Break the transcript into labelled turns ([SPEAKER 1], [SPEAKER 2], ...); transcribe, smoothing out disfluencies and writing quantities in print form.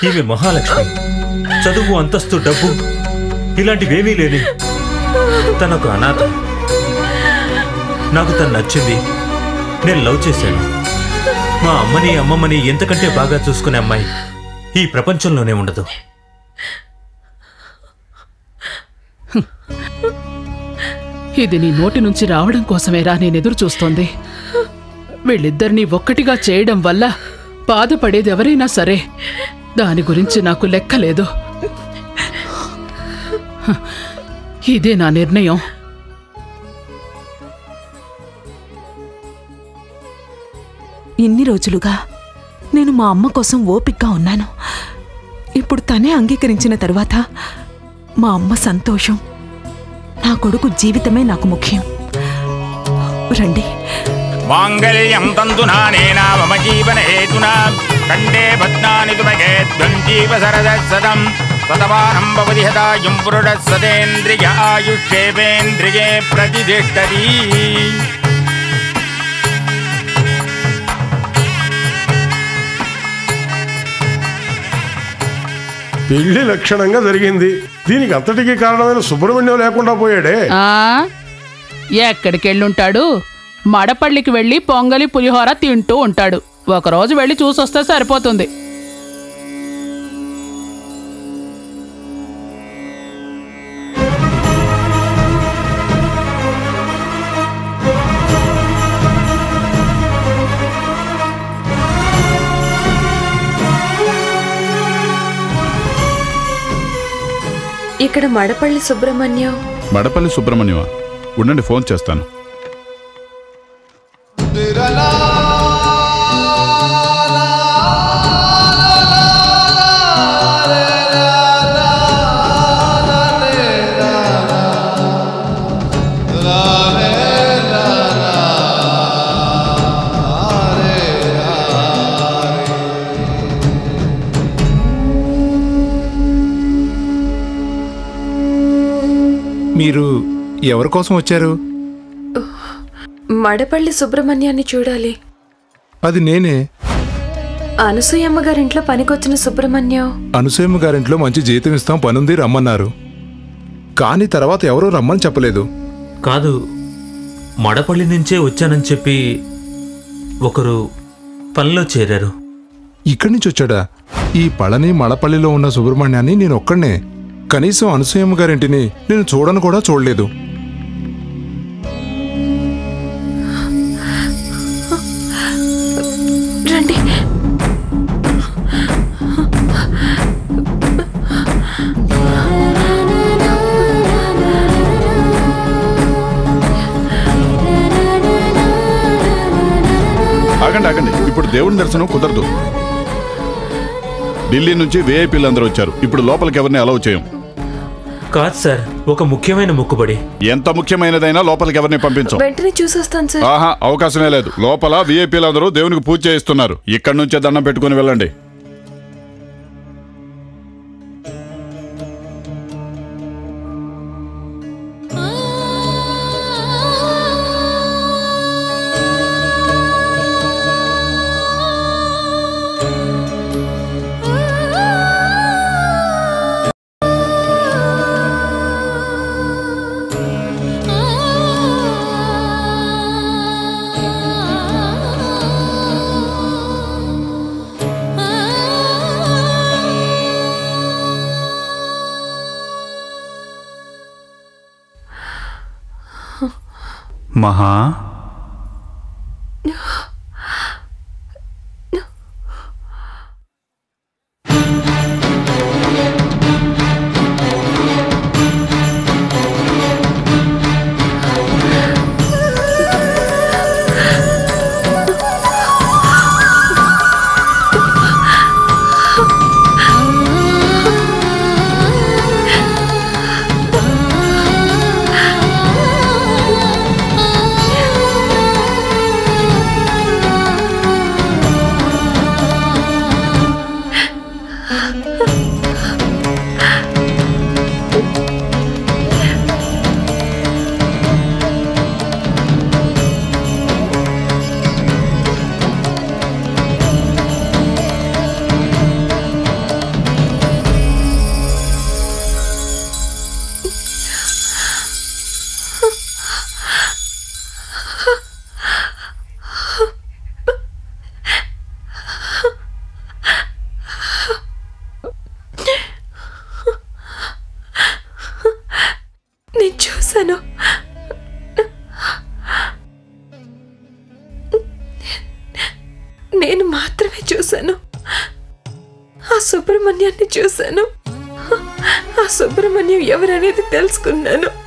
[SPEAKER 1] ఈమె మహాలక్ష్మి. చదువు, అంతస్తు, డబ్బు ఇలాంటివేమీ లేని తనకు అనాథ. నాకు తను నచ్చింది, నేను లవ్ చేశాను. మా అమ్మని అమ్మమ్మని ఎంతకంటే బాగా చూసుకునే అమ్మాయి ఈ ప్రపంచంలోనే ఉండదు.
[SPEAKER 2] ఇది నీ నోటి నుంచి రావడం కోసమేరా నేనెదురు చూస్తోంది. వీళ్ళిద్దరినీ ఒక్కటిగా చేయడం వల్ల బాధపడేది ఎవరైనా సరే, దాని గురించి నాకు లెక్కలేదు. ఇదే నా నిర్ణయం.
[SPEAKER 3] ఇన్ని రోజులుగా నేను మా అమ్మ కోసం ఓపికగా ఉన్నాను. ఇప్పుడు తనే అంగీకరించిన తరువాత మా అమ్మ సంతోషం, నా కొడుకు జీవితమే నాకు ముఖ్యం. రండి.
[SPEAKER 4] మాంగళ్యం తంతునానేన మమ జీవన హేతునా కండే భద్నాని తుమగే త్వంజీవ సరదసదం సతమానం భవతి హతాయుం పురుషः సతేంద్రియ ఆయుష్యేవేంద్రియే ప్రతిష్ఠతి.
[SPEAKER 5] పెళ్లి లక్షణంగా జరిగింది. దీనికి అంతటికీ కారణమైన సుబ్రహ్మణ్యం లేకుండా పోయాడే.
[SPEAKER 2] ఎక్కడికెళ్ళుంటాడు? మడపల్లికి వెళ్ళి పొంగలి పులిహోర తింటూ ఉంటాడు. ఒకరోజు వెళ్ళి చూసొస్తే సరిపోతుంది.
[SPEAKER 6] ఇక్కడ మడపల్లి సుబ్రహ్మణ్యమా?
[SPEAKER 7] ఉండండి, ఫోన్ చేస్తాను.
[SPEAKER 8] మీరు ఎవరి కోసం వచ్చారు?
[SPEAKER 6] మడపల్లి సుబ్రహ్మణ్యాన్ని చూడాలి.
[SPEAKER 8] అది నేనే.
[SPEAKER 6] అనసూయమ్మ గారింట్లో పనికొచ్చిన సుబ్రహ్మణ్యం.
[SPEAKER 8] అనసూయమ్మ గారింట్లో మంచి జీతం ఇస్తాం, పనుంది, రమ్మన్నారు. కానీ తర్వాత ఎవరూ రమ్మని చెప్పలేదు.
[SPEAKER 1] కాదు, మడపల్లి నుంచే వచ్చానని చెప్పి ఒకరు పనిలో చేరారు.
[SPEAKER 8] ఇక్కడి నుంచి వచ్చాడా? ఈ పళని మడపల్లిలో ఉన్న సుబ్రహ్మణ్యాన్ని నేను ఒక్కడనే. కనీసం అనసూయమ్మ గారింటిని నేను చూడను కూడా చూడలేదు.
[SPEAKER 6] రండి.
[SPEAKER 7] ఆగండి, ఇప్పుడు దేవుని దర్శనం కుదరదు. ఢిల్లీ నుంచి విఐపీలు అందరూ వచ్చారు. ఇప్పుడు లోపలికి ఎవరిని అలౌ చేయం.
[SPEAKER 1] కాదు సార్, ఒక ముఖ్యమైన మొక్కుబడి.
[SPEAKER 7] ఎంత ముఖ్యమైనదైనా లోపలికి ఎవరిని పంపించం.
[SPEAKER 6] వెంటనే చూసొస్తాను సార్.
[SPEAKER 7] ఆహా, అవకాశమే లేదు. లోపల విఐపీలు అందరూ దేవునికి పూజ చేయిస్తున్నారు. ఇక్కడి నుంచే దండం పెట్టుకుని వెళ్ళండి.
[SPEAKER 8] మహా,
[SPEAKER 6] నేను మాత్రమే చూశాను. ఆ సుబ్రహ్మణ్యాన్ని చూశాను. ఆ సుబ్రహ్మణ్యం ఎవరనేది తెలుసుకున్నాను.